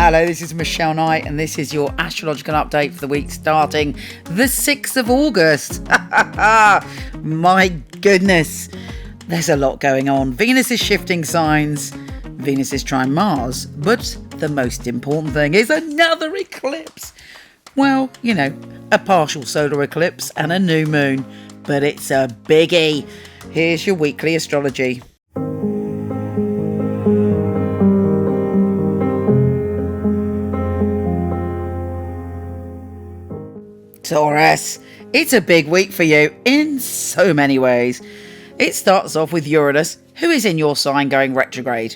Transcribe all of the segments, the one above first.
Hello, this is Michele Knight, and this is your astrological update for the week starting the 6th of August. My goodness, there's a lot going on. Venus is shifting signs, Venus is trine Mars, but the most important thing is another eclipse. Well, you know, a partial solar eclipse and a new moon, but it's a biggie. Here's your weekly astrology. Taurus, it's a big week for you in so many ways. It starts off with Uranus, who is in your sign going retrograde.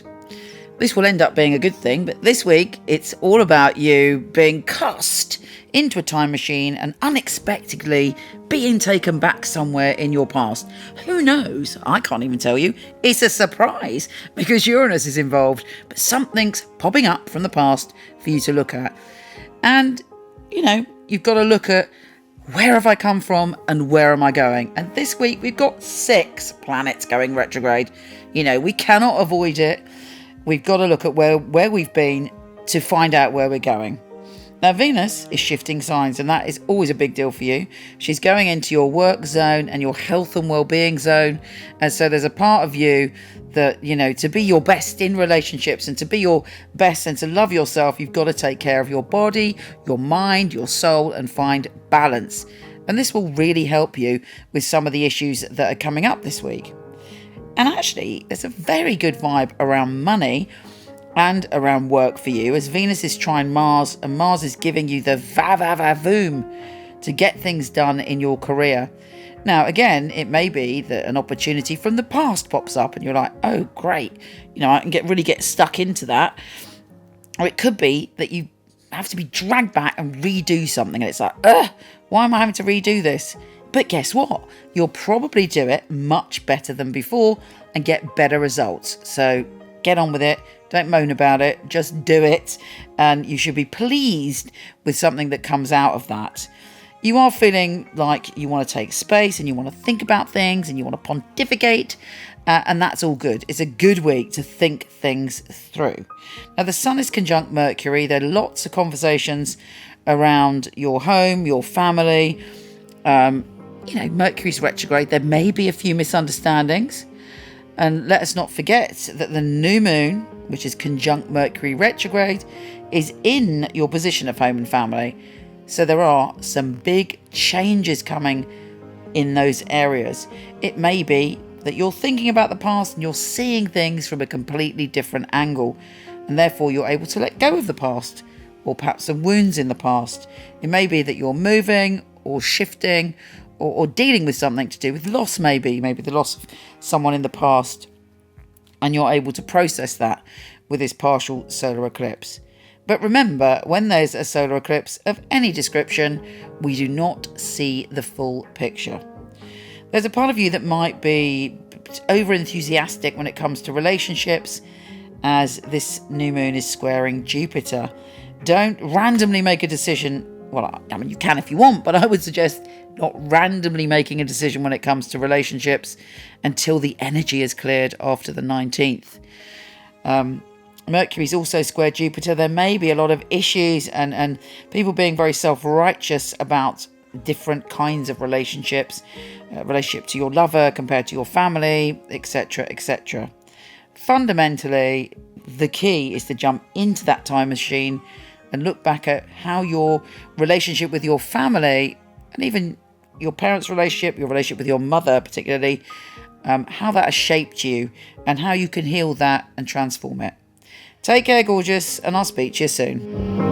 This will end up being a good thing, but this week it's all about you being cast into a time machine and unexpectedly being taken back somewhere in your past. Who knows? I can't even tell you. It's a surprise because Uranus is involved, but something's popping up from the past for you to look at. And, you know, you've got to look at where have I come from and where am I going? And this week we've got 6 planets going retrograde. You know, we cannot avoid it. We've got to look at where we've been to find out where we're going. Now, Venus is shifting signs, and that is always a big deal for you. She's going into your work zone and your health and well-being zone. And so there's a part of you that, you know, to be your best in relationships and to be your best and to love yourself, you've got to take care of your body, your mind, your soul, and find balance. And this will really help you with some of the issues that are coming up this week. And actually, there's a very good vibe around money and around work for you, as Venus is trine Mars, and Mars is giving you the va-va-va-voom to get things done in your career. Now, again, it may be that an opportunity from the past pops up and you're like, oh, great, you know, I can really get stuck into that. Or it could be that you have to be dragged back and redo something, and it's like, why am I having to redo this? But guess what? You'll probably do it much better than before and get better results. So get on with it. Don't moan about it. Just do it. And you should be pleased with something that comes out of that. You are feeling like you want to take space and you want to think about things and you want to pontificate. And that's all good. It's a good week to think things through. Now, the Sun is conjunct Mercury. There are lots of conversations around your home, your family. You know, Mercury's retrograde. There may be a few misunderstandings. And let us not forget that the new moon, which is conjunct Mercury retrograde, is in your position of home and family. So there are some big changes coming in those areas. It may be that you're thinking about the past and you're seeing things from a completely different angle, and therefore you're able to let go of the past, or perhaps some wounds in the past. It may be that you're moving or shifting or dealing with something to do with loss, maybe the loss of someone in the past, and you're able to process that with this partial solar eclipse. But remember, when there's a solar eclipse of any description, we do not see the full picture. There's a part of you that might be over enthusiastic when it comes to relationships, as this new moon is squaring Jupiter. Don't randomly make a decision. Well, I mean, you can if you want, but I would suggest not randomly making a decision when it comes to relationships until the energy is cleared after the 19th. Mercury's also squared Jupiter. There may be a lot of issues and people being very self-righteous about different kinds of relationships, relationship to your lover compared to your family, etc., etc. Fundamentally, the key is to jump into that time machine and look back at how your relationship with your family and even your parents' relationship, your relationship with your mother particularly, how that has shaped you and how you can heal that and transform it. Take care, gorgeous, and I'll speak to you soon.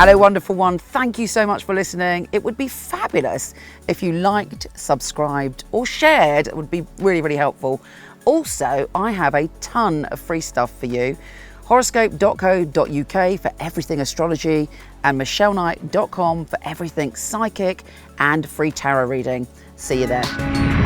Hello, wonderful one. Thank you so much for listening. It would be fabulous if you liked, subscribed, or shared. It would be really, really helpful. Also, I have a ton of free stuff for you. Horoscope.co.uk for everything astrology, and michelleknight.com for everything psychic and free tarot reading. See you there.